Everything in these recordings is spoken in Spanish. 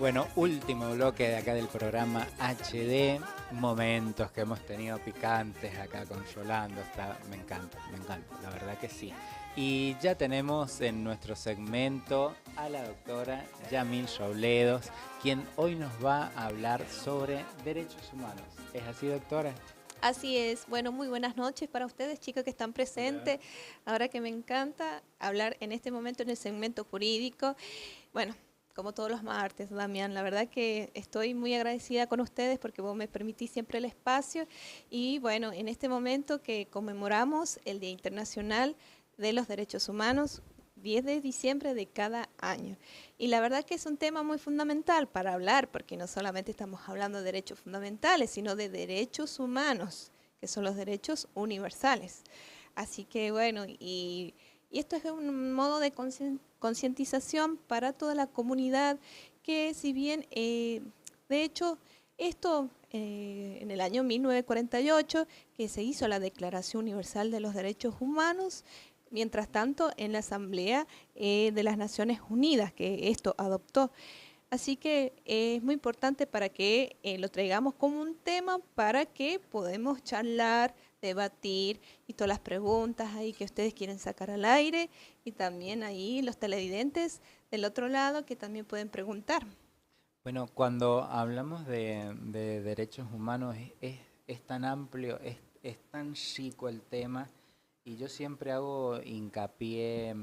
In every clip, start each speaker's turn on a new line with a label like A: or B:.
A: Bueno, último bloque de acá del programa HD, momentos que hemos tenido picantes acá con Yolanda, me encanta, la verdad que sí. Y ya tenemos en nuestro segmento a la doctora Yamil Robledos, quien hoy nos va a hablar sobre derechos humanos. ¿Es así, doctora?
B: Así es. Bueno, muy buenas noches para ustedes, chicos que están presentes.
A: Hola.
B: Ahora que me encanta hablar en este momento en el segmento jurídico. Bueno, como todos los martes, Damián, la verdad que estoy muy agradecida con ustedes porque vos me permitís siempre el espacio. Y bueno, en este momento que conmemoramos el Día Internacional de los Derechos Humanos, 10 de diciembre de cada año. Y la verdad que es un tema muy fundamental para hablar, porque no solamente estamos hablando de derechos fundamentales, sino de derechos humanos, que son los derechos universales. Así que bueno, y esto es un modo de concientización para toda la comunidad, que si bien, de hecho, esto en el año 1948, que se hizo la Declaración Universal de los Derechos Humanos. Mientras tanto, en la Asamblea de las Naciones Unidas, que esto adoptó. Así que es muy importante para que lo traigamos como un tema para que podamos charlar, debatir y todas las preguntas ahí que ustedes quieren sacar al aire, y también ahí los televidentes del otro lado que también pueden preguntar.
A: Bueno, cuando hablamos de derechos humanos es tan amplio, es tan chico el tema y yo siempre hago hincapié,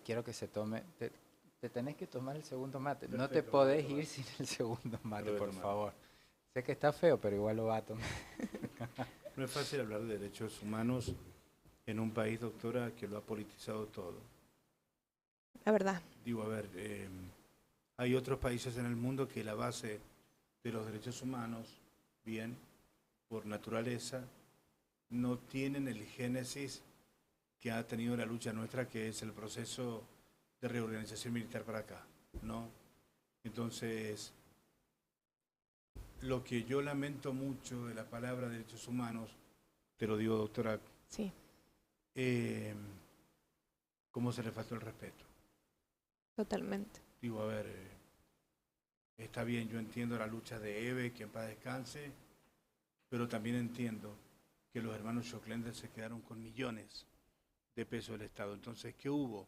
A: quiero que se tome, te tenés que tomar el segundo mate, no te
C: Perfecto, lo voy a
A: podés
C: tomar.
A: ir sin el segundo
C: Lo
A: mate,
C: voy a
A: por
C: tomar.
A: favor. Sé que está feo, pero igual lo va a tomar.
C: No es fácil hablar de derechos humanos en un país, doctora, que lo ha politizado todo.
B: La verdad.
C: Digo, a ver, hay otros países en el mundo que la base de los derechos humanos, bien, por naturaleza, no tienen el génesis que ha tenido la lucha nuestra, que es el proceso de reorganización militar para acá, ¿no? Entonces, lo que yo lamento mucho de la palabra derechos humanos, te lo digo, doctora,
B: Sí.
C: cómo se le faltó el respeto.
B: Totalmente.
C: Digo, a ver, está bien, yo entiendo la lucha de Eve, que en paz descanse, pero también entiendo que los hermanos Schocklender se quedaron con millones de pesos del Estado. Entonces, ¿qué hubo?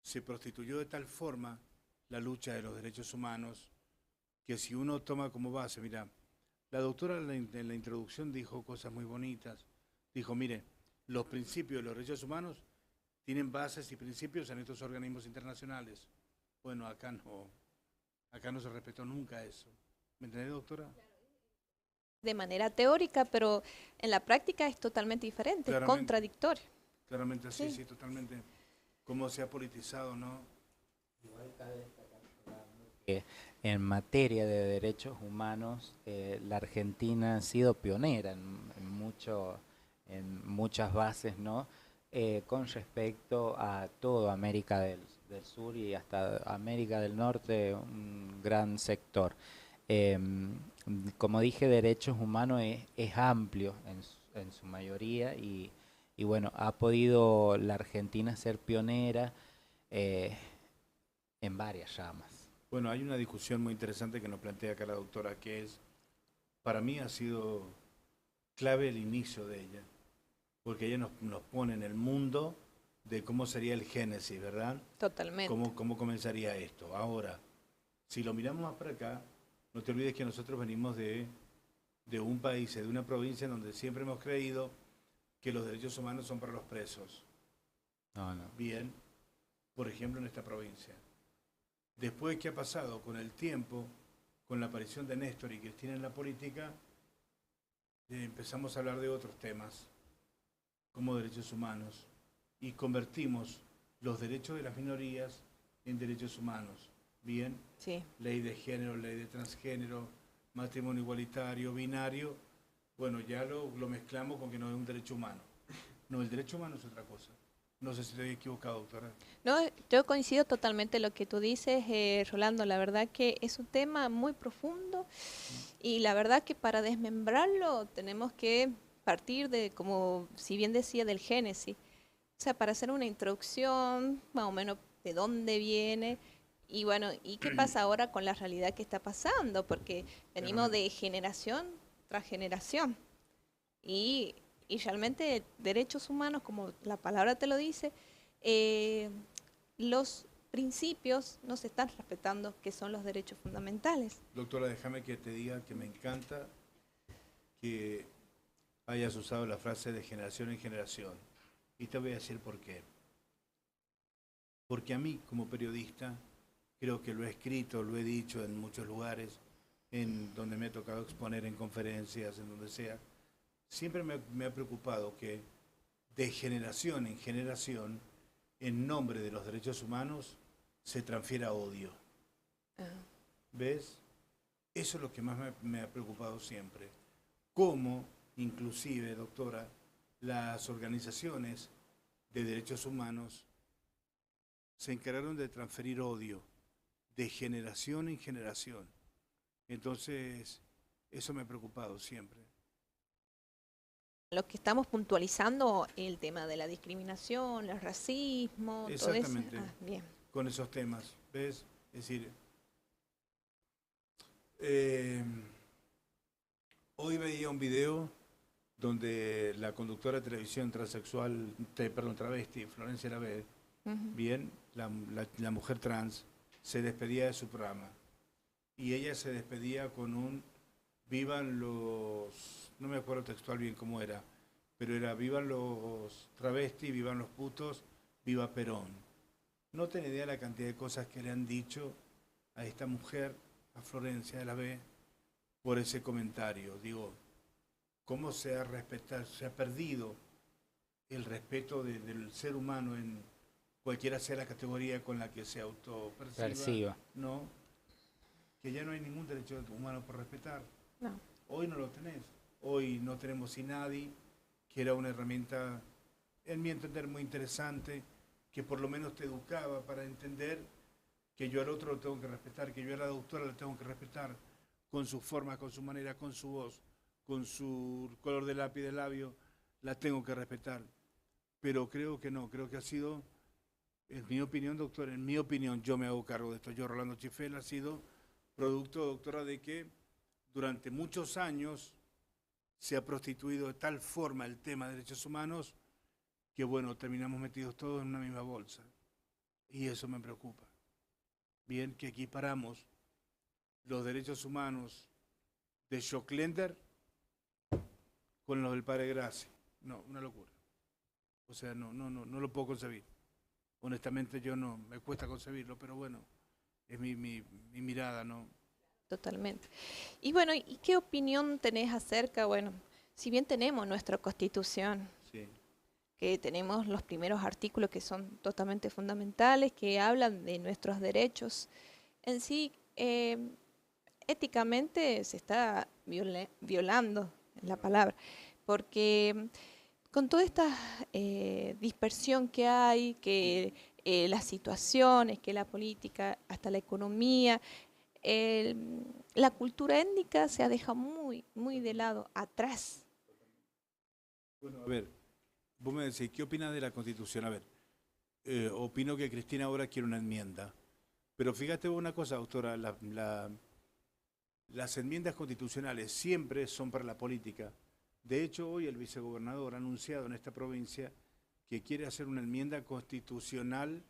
C: Se prostituyó de tal forma la lucha de los derechos humanos que si uno toma como base, mira, la doctora en la introducción dijo cosas muy bonitas. Dijo, mire, los principios de los derechos humanos tienen bases y principios en estos organismos internacionales. Bueno, acá no se respetó nunca eso. ¿Me entendés, doctora?
B: De manera teórica, pero en la práctica es totalmente diferente, es
C: Claramente,
B: contradictorio.
C: claramente así,
B: Sí.
C: sí, totalmente. Cómo se ha politizado, ¿no?
A: En materia de derechos humanos, la Argentina ha sido pionera en muchas bases, ¿no? Con respecto a toda América del Sur y hasta América del Norte, un gran sector. Como dije, derechos humanos es amplio en su mayoría y bueno, ha podido la Argentina ser pionera eh, en varias ramas.
C: Bueno, hay una discusión muy interesante que nos plantea acá la doctora, que es, para mí ha sido clave el inicio de ella, porque ella nos pone en el mundo de cómo sería el génesis, ¿verdad?
B: Totalmente.
C: ¿Cómo comenzaría esto? Ahora, si lo miramos más para acá, no te olvides que nosotros venimos de un país, de una provincia en donde siempre hemos creído que los derechos humanos son para los presos.
A: No, no.
C: Bien, por ejemplo, en esta provincia. Después, ¿qué ha pasado? Con el tiempo, con la aparición de Néstor y Cristina en la política, empezamos a hablar de otros temas, como derechos humanos, y convertimos los derechos de las minorías en derechos humanos. Bien,
B: Sí.
C: ley de género, ley de transgénero, matrimonio igualitario, binario, bueno, ya lo mezclamos con que no es un derecho humano. No, el derecho humano es otra cosa. No sé si estoy equivocado, doctora.
B: No, yo coincido totalmente en lo que tú dices, Rolando. La verdad que es un tema muy profundo y la verdad que para desmembrarlo tenemos que partir de, como si bien decía, del génesis. O sea, para hacer una introducción, más o menos de dónde viene Y bueno, ¿y qué pasa ahora con la realidad que está pasando? Porque venimos de generación tras generación. Y, y realmente derechos humanos, como la palabra te lo dice, eh, los principios no se están respetando, que son los derechos fundamentales.
C: Doctora, déjame que te diga que me encanta que hayas usado la frase de generación en generación. Y te voy a decir por qué. Porque a mí, como periodista, creo que lo he escrito, lo he dicho en muchos lugares, en donde me ha tocado exponer en conferencias, en donde sea, siempre me ha preocupado que de generación en generación, en nombre de los derechos humanos, se transfiera odio. ¿Ves? Eso es lo que más me ha preocupado siempre. Cómo, inclusive, doctora, las organizaciones de derechos humanos se encargaron de transferir odio de generación en generación. Entonces, eso me ha preocupado siempre.
B: Lo que estamos puntualizando, el tema de la discriminación, el racismo, todo eso.
C: Exactamente,
B: Bien.
C: con esos temas, ¿ves? Es decir, hoy veía un video donde la conductora de televisión transexual, travesti, Florencia Laverde, bien, la mujer trans, se despedía de su programa. Y ella se despedía con un vivan los, no me acuerdo textual bien cómo era, pero era vivan los travestis, vivan los putos, viva Perón. No tenía idea de la cantidad de cosas que le han dicho a esta mujer, a Florencia de la B, por ese comentario. Digo, ¿cómo se ha perdido el respeto del ser humano en cualquiera sea la categoría con la que se autoperciba? No, que ya no hay ningún derecho humano por respetar.
B: No.
C: Hoy no lo tenés. Hoy no tenemos INADI, que era una herramienta, en mi entender, muy interesante, que por lo menos te educaba para entender que yo al otro lo tengo que respetar, que yo a la doctora la tengo que respetar, con su forma, con su manera, con su voz, con su color de lápiz de labio, la tengo que respetar. Pero creo que no, creo que ha sido, en mi opinión, doctor, en mi opinión, yo me hago cargo de esto. Yo, Rolando Chifel, ha sido producto, doctora, de que durante muchos años se ha prostituido de tal forma el tema de derechos humanos que, bueno, terminamos metidos todos en una misma bolsa. Y eso me preocupa. Bien, que equiparamos los derechos humanos de Schocklender con los del Padre Gracia. No, una locura. O sea, no lo puedo concebir. Honestamente yo no, me cuesta concebirlo, pero bueno, es mi mirada, ¿no?
B: Totalmente. Y bueno, ¿y qué opinión tenés acerca, bueno, si bien tenemos nuestra Constitución,
C: Sí.
B: que tenemos los primeros artículos que son totalmente fundamentales, que hablan de nuestros derechos, en sí, éticamente se está violando la palabra, porque con toda esta dispersión que hay, que las situaciones, que la política, hasta la economía, la cultura étnica se ha dejado muy de lado, atrás.
C: Bueno, a ver, vos me decís, ¿qué opinas de la Constitución? A ver, opino que Cristina ahora quiere una enmienda, pero fíjate una cosa, doctora, las enmiendas constitucionales siempre son para la política. De hecho, hoy el vicegobernador ha anunciado en esta provincia que quiere hacer una enmienda constitucional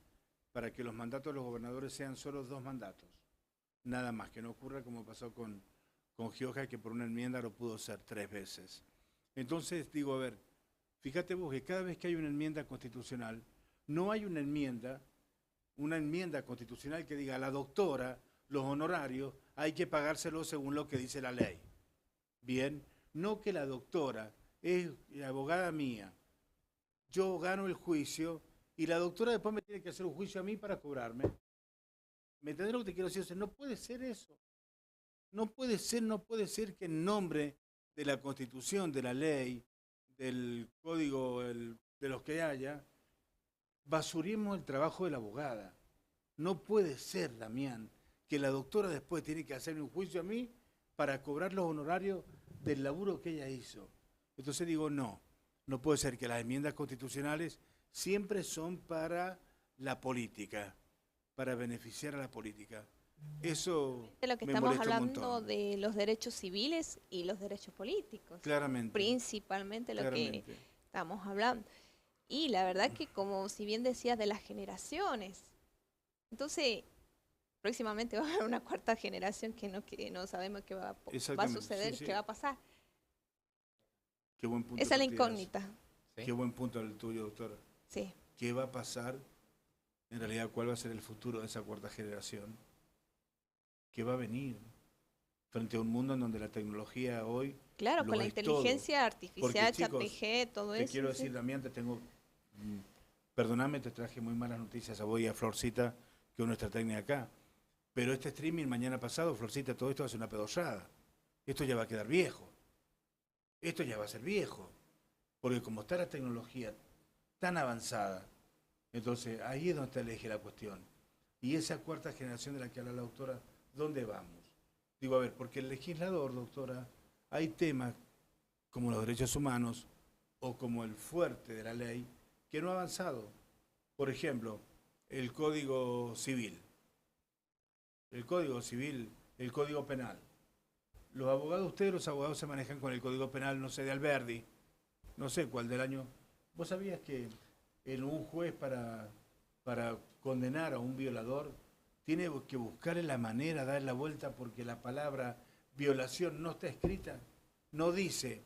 C: para que los mandatos de los gobernadores sean solo 2 mandatos. Nada más, que no ocurra como pasó con Gioja, que por una enmienda lo pudo ser 3 veces. Entonces, digo, a ver, fíjate vos que cada vez que hay una enmienda constitucional, no hay una enmienda constitucional que diga a la doctora, los honorarios, hay que pagárselos según lo que dice la ley. Bien, no que la doctora es la abogada mía, yo gano el juicio y la doctora después me tiene que hacer un juicio a mí para cobrarme. ¿Me entendés lo que te quiero decir? O sea, no puede ser eso. No puede ser que en nombre de la Constitución, de la ley, del código, de los que haya, basuremos el trabajo de la abogada. No puede ser, Damián, que la doctora después tiene que hacerme un juicio a mí para cobrar los honorarios del laburo que ella hizo. Entonces digo, no puede ser que las enmiendas constitucionales siempre son para la política. para beneficiar a la política. Eso
B: De lo que
C: me
B: estamos
C: molesta un
B: hablando
C: montón.
B: de los derechos civiles y los derechos políticos,
C: Claramente,
B: principalmente lo que
C: claramente.
B: estamos hablando. Y la verdad que como si bien decías de las generaciones, entonces próximamente va a haber una cuarta generación que no sabemos qué va a
C: Exactamente,
B: suceder,
C: sí,
B: qué
C: sí.
B: va a pasar.
C: Qué buen punto
B: Esa es la
C: que tiras.
B: incógnita.
A: ¿Sí?
C: Qué buen punto el tuyo, doctora.
B: Sí.
C: ¿Qué va a pasar? En realidad, ¿cuál va a ser el futuro de esa cuarta generación? ¿Qué va a venir? Frente a un mundo en donde la tecnología hoy
B: Claro,
C: lo
B: con la
C: es
B: inteligencia
C: todo.
B: artificial,
C: Porque, chicos,
B: ChatGPT, todo
C: te
B: eso.
C: quiero
B: sí.
C: decir, Damián, perdóname, te traje muy malas noticias a vos y a Florcita, que es nuestra técnica acá. Pero este streaming mañana pasado, Florcita, todo esto va a ser una pedorrada. Esto ya va a quedar viejo. Esto ya va a ser viejo. Porque como está la tecnología tan avanzada, entonces ahí es donde está el eje de la cuestión. Y esa cuarta generación de la que habla la doctora, ¿dónde vamos? Digo, a ver, porque el legislador, doctora, hay temas como los derechos humanos o como el fuerte de la ley que no ha avanzado. Por ejemplo, el Código Civil. El Código Civil, el Código Penal. Los abogados, ustedes los abogados se manejan con el Código Penal, no sé, de Alberdi, no sé cuál del año. ¿Vos sabías que un juez para condenar a un violador tiene que buscarle la manera, dar la vuelta, porque la palabra violación no está escrita? No dice,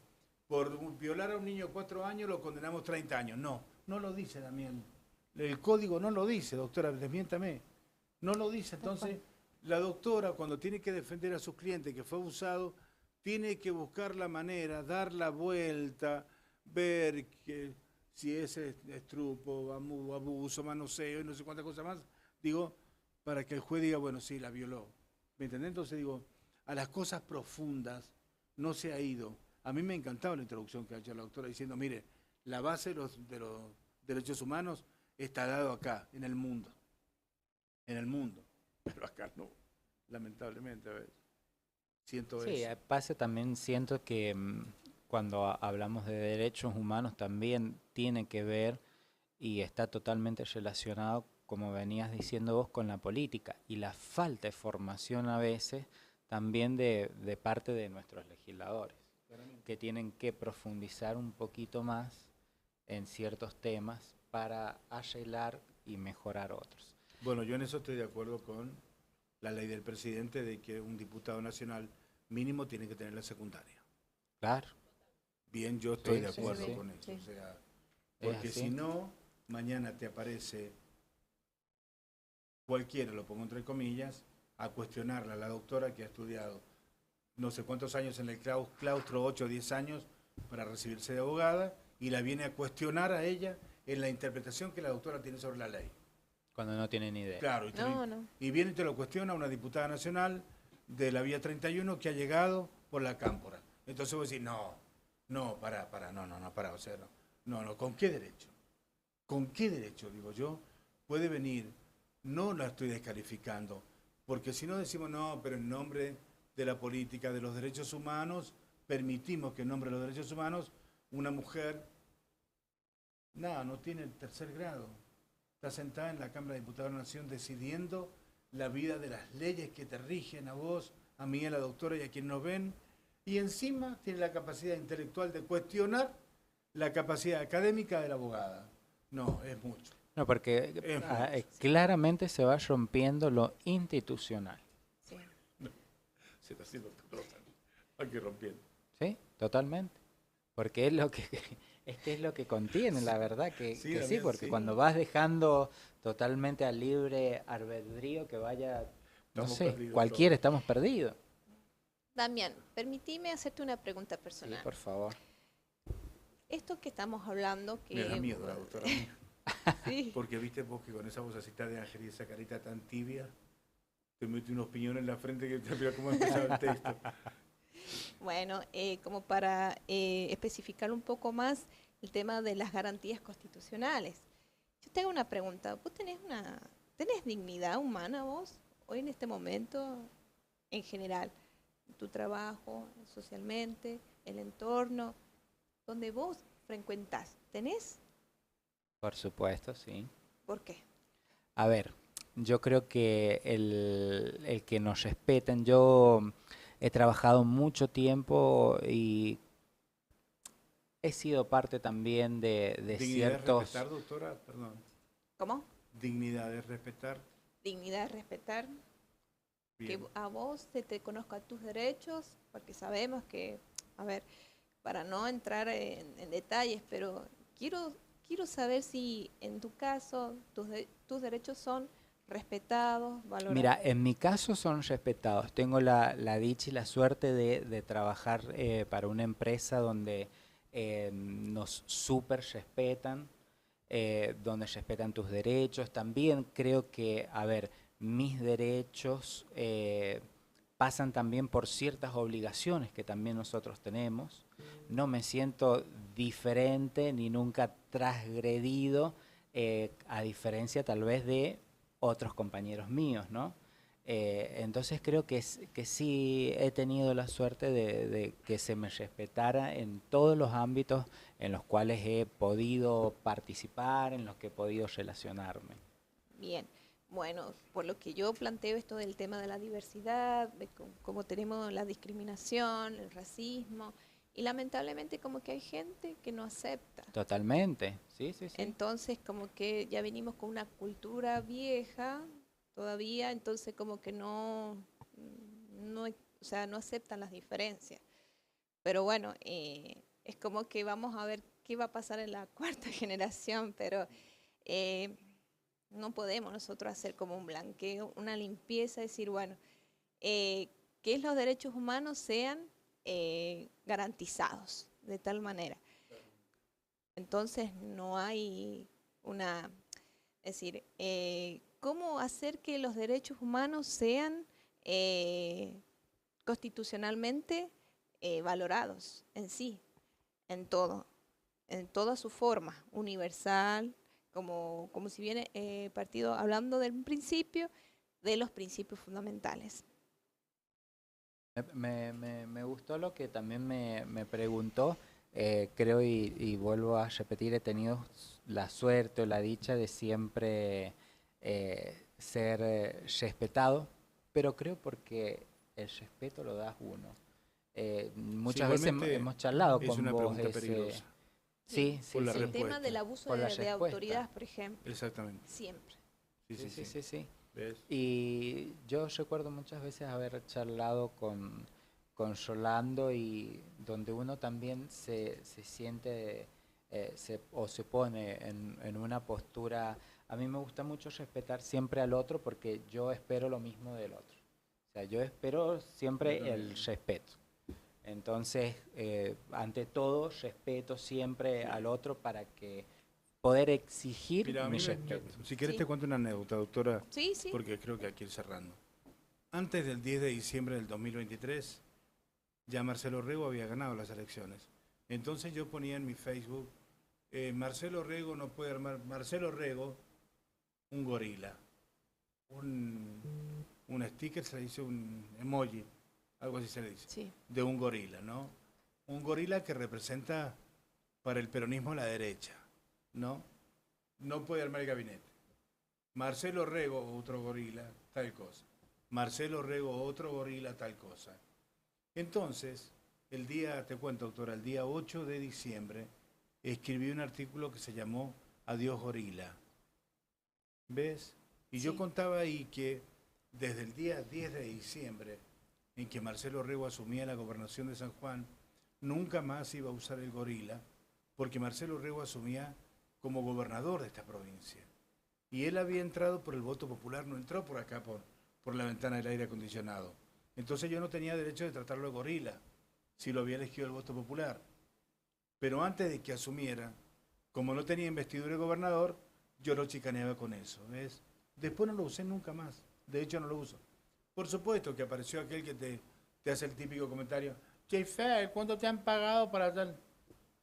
C: por violar a un niño de 4 años lo condenamos 30 años. No, no lo dice, Damián. El código no lo dice, doctora, desmiéntame. No lo dice. Entonces, la doctora, cuando tiene que defender a sus clientes que fue abusado, tiene que buscar la manera, dar la vuelta, ver que si es estrupo, abuso, manoseo y no sé cuántas cosas más, digo, para que el juez diga, bueno, sí, la violó. ¿Me entendés? Entonces digo, a las cosas profundas no se ha ido. A mí me encantaba la introducción que ha hecho la doctora diciendo, mire, la base de los derechos humanos está dado acá, en el mundo. En el mundo. Pero acá no, lamentablemente, a veces. Siento
A: Sí,
C: eso.
A: pasa también, siento que cuando hablamos de derechos humanos también tiene que ver y está totalmente relacionado, como venías diciendo vos, con la política y la falta de formación a veces también de parte de nuestros legisladores, que tienen que profundizar un poquito más en ciertos temas para arreglar y mejorar otros.
C: Bueno, yo en eso estoy de acuerdo con la ley del presidente de que un diputado nacional mínimo tiene que tener la secundaria.
A: Claro,
C: Bien, yo estoy
A: Sí,
C: de
A: sí,
C: acuerdo
B: sí.
C: con eso.
B: Sí.
C: O sea,
A: es
C: porque
A: así.
C: si no, mañana te aparece cualquiera, lo pongo entre comillas, a cuestionarla a la doctora que ha estudiado no sé cuántos años en el claustro, 8 o 10 años, para recibirse de abogada, y la viene a cuestionar a ella en la interpretación que la doctora tiene sobre la ley.
A: Cuando no tienen idea.
C: Claro,
B: No.
C: y viene y te lo cuestiona una diputada nacional de la Vía 31 que ha llegado por la Cámpora. Entonces vos decís, no, pará, o sea, no, ¿con qué derecho? ¿Con qué derecho, digo yo, puede venir? No la estoy descalificando, porque si no decimos, no, pero en nombre de la política, de los derechos humanos, permitimos que en nombre de los derechos humanos una mujer, no tiene el tercer grado. Está sentada en la Cámara de Diputados de la Nación decidiendo la vida de las leyes que te rigen a vos, a mí, a la doctora y a quien nos ven, y encima tiene la capacidad intelectual de cuestionar la capacidad académica de la abogada. No, es mucho.
A: No, porque
C: Es mucho.
A: claramente se va rompiendo lo institucional.
B: Sí.
C: Se está haciendo todo. Hay que rompiendo.
A: ¿Sí? Totalmente. Porque es lo que es lo que contiene, la verdad que
C: Sí,
A: que sí,
C: Damián,
A: porque
C: sí.
A: cuando vas dejando totalmente al libre albedrío que vaya, no
C: Estamos
A: sé,
C: perdidos
A: cualquiera,
C: todos.
A: estamos perdidos.
B: Damián, permitime hacerte una pregunta
A: Sí,
B: personal.
A: por favor.
B: Esto que estamos hablando, que
C: Me da miedo la doctora.
B: sí,
C: Porque viste vos que con esa vocecita de ángel y esa carita tan tibia, te mete unos piñones en la frente que te mira cómo empezaba el texto.
B: bueno, como para especificar un poco más el tema de las garantías constitucionales. Yo te hago una pregunta. ¿Vos tenés dignidad humana vos hoy en este momento en general? En tu trabajo, socialmente, el entorno, donde vos frecuentás. ¿Tenés?
A: Por supuesto, sí.
B: ¿Por qué?
A: A ver, yo creo que el que nos respeten, yo he trabajado mucho tiempo y he sido parte también de
C: Dignidad es
A: ciertos...
C: respetar, doctora, perdón.
B: ¿Cómo?
C: Dignidad es respetar.
B: Dignidad es respetar,
C: Bien.
B: que a vos se te conozca tus derechos, porque sabemos que, a ver, para no entrar en detalles, pero quiero saber si en tu caso tus derechos son respetados, valorados.
A: Mira, en mi caso son respetados. Tengo la dicha y la suerte de trabajar para una empresa donde nos súper respetan, donde respetan tus derechos. También creo que, a ver, mis derechos pasan también por ciertas obligaciones que también nosotros tenemos. No me siento diferente ni nunca transgredido, a diferencia tal vez de otros compañeros míos, ¿no? Entonces creo que sí he tenido la suerte de que se me respetara en todos los ámbitos en los cuales he podido participar, en los que he podido relacionarme.
B: Bien, bueno, por lo que yo planteo esto del tema de la diversidad, de cómo tenemos la discriminación, el racismo, y lamentablemente como que hay gente que no acepta.
A: Totalmente, sí, sí, sí.
B: Entonces como que ya venimos con una cultura vieja todavía, entonces como que o sea, no aceptan las diferencias. Pero bueno, es como que vamos a ver qué va a pasar en la cuarta generación, pero no podemos nosotros hacer como un blanqueo, una limpieza, decir, bueno, que los derechos humanos sean garantizados de tal manera. Entonces no hay una, es decir, cómo hacer que los derechos humanos sean constitucionalmente valorados en sí, en todo, en toda su forma, universal, como si viene partido hablando del principio, de los principios fundamentales.
A: Me gustó lo que también me preguntó. Creo y vuelvo a repetir, he tenido la suerte o la dicha de siempre ser respetado, pero creo porque el respeto lo das uno. Muchas veces
C: igualmente
A: hemos charlado
C: es
A: con
C: una
A: vos
C: pregunta peligrosa.
A: Sí, sí,
C: Por la
A: sí.
B: El tema
C: respuesta.
B: del abuso
A: Por la
B: de
A: respuesta.
B: autoridad, por ejemplo,
C: Exactamente.
B: siempre.
C: Sí, sí, sí.
A: Sí, sí.
C: ¿Ves?
A: Y yo recuerdo muchas veces haber charlado con Rolando y donde uno también se siente o se pone en una postura. A mí me gusta mucho respetar siempre al otro porque yo espero lo mismo del otro. O sea, yo espero siempre el respeto. Entonces, ante todo, respeto siempre al otro para que poder exigir
C: Mira, a
A: mi
C: mí
A: respeto.
C: si quieres
B: Sí.
C: te cuento una anécdota, doctora,
B: Sí, sí.
C: porque creo que hay que ir cerrando. Antes del 10 de diciembre del 2023, ya Marcelo Rego había ganado las elecciones. Entonces yo ponía en mi Facebook, Marcelo Rego no puede armar, Marcelo Rego, un gorila, un sticker, se le dice un emoji, algo así se le dice,
B: Sí.
C: de un gorila, ¿no? Un gorila que representa para el peronismo la derecha, ¿no? No puede armar el gabinete. Marcelo Rego, otro gorila, tal cosa. Marcelo Rego, otro gorila, tal cosa. Entonces, te cuento, doctora, el día 8 de diciembre escribí un artículo que se llamó Adiós Gorila. ¿Ves? Y yo
B: Sí.
C: contaba ahí que desde el día 10 de diciembre, en que Marcelo Rego asumía la gobernación de San Juan, nunca más iba a usar el gorila, porque Marcelo Rego asumía como gobernador de esta provincia. Y él había entrado por el voto popular, no entró por acá, por la ventana del aire acondicionado. Entonces yo no tenía derecho de tratarlo de gorila, si lo había elegido el voto popular. Pero antes de que asumiera, como no tenía investidura de gobernador, yo lo chicaneaba con eso, ¿ves? Después no lo usé nunca más, de hecho no lo uso. Por supuesto que apareció aquel que te hace el típico comentario, che, Fer, ¿cuánto te han pagado para tal?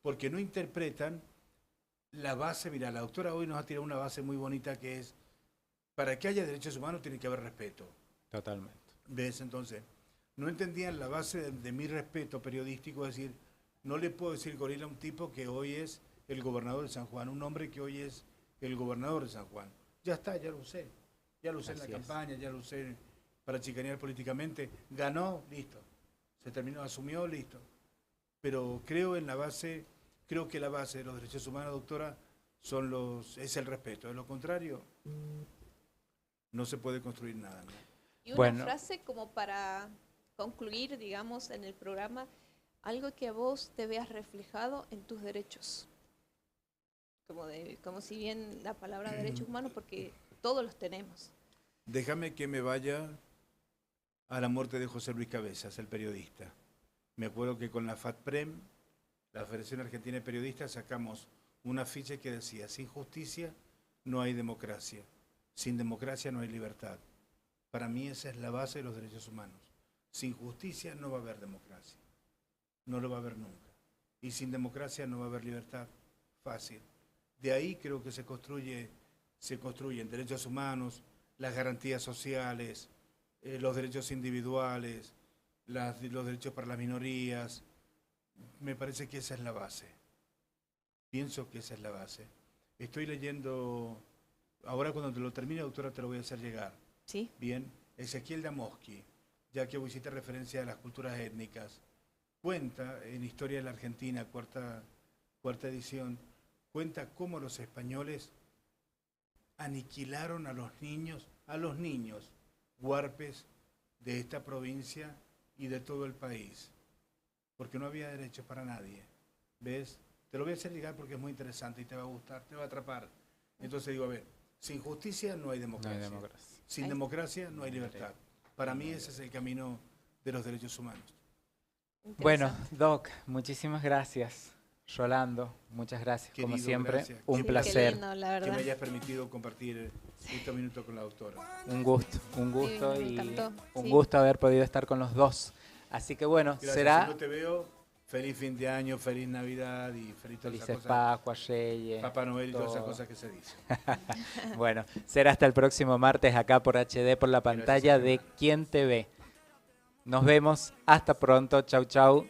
C: Porque no interpretan la base. Mira, la doctora hoy nos ha tirado una base muy bonita que es, para que haya derechos humanos tiene que haber respeto.
A: Totalmente.
C: ¿Ves? Entonces, no entendían la base de mi respeto periodístico, es decir, no le puedo decir gorila a un tipo que hoy es el gobernador de San Juan, un hombre que hoy es el gobernador de San Juan. Ya está, ya lo usé. Ya lo usé en la campaña, ya lo usé para chicanear políticamente. Ganó, listo. Se terminó, asumió, listo. Pero creo que la base de los derechos humanos, doctora, es el respeto. De lo contrario, no se puede construir nada, ¿no?
B: Y una frase como para concluir, digamos, en el programa, algo que a vos te veas reflejado en tus derechos. Como si bien la palabra derechos humanos, porque todos los tenemos.
C: Déjame que me vaya a la muerte de José Luis Cabezas, el periodista. Me acuerdo que con la FATPREM, la Federación Argentina de Periodistas, sacamos un afiche que decía: sin justicia no hay democracia, sin democracia no hay libertad. Para mí esa es la base de los derechos humanos. Sin justicia no va a haber democracia, no lo va a haber nunca. Y sin democracia no va a haber libertad, fácil. De ahí creo que se construyen derechos humanos, las garantías sociales, los derechos individuales, los derechos para las minorías. Me parece que esa es la base. Pienso que esa es la base. Estoy leyendo, ahora cuando te lo termine, doctora, te lo voy a hacer llegar.
B: Sí.
C: Bien, Ezequiel Damoski, ya que hiciste referencia a las culturas étnicas, cuenta en Historia de la Argentina, cuarta edición, cuenta cómo los españoles aniquilaron a los niños huarpes de esta provincia y de todo el país, porque no había derechos para nadie. ¿Ves? Te lo voy a hacer llegar porque es muy interesante y te va a gustar, te va a atrapar. Entonces digo, a ver, sin justicia no hay democracia. Sin democracia no hay libertad. Para mí ese es el camino de los derechos humanos.
A: Bueno, Doc, muchísimas gracias. Rolando, muchas gracias. Querido, como siempre, gracias. Un placer.
B: Lindo, la verdad.
C: Que me hayas permitido compartir estos minutos con la doctora.
A: Un gusto
B: sí,
A: y un
B: sí.
A: gusto haber podido estar con los dos. Así que bueno,
C: gracias.
A: será...
C: Si no te veo, feliz fin de año, feliz Navidad y
A: felices Pascuas, Reyes.
C: Papá Noel y todas esas cosas que se dicen.
A: Bueno, será hasta el próximo martes acá por HD, por la pantalla de Quién te ve. Nos vemos, hasta pronto, chau chau.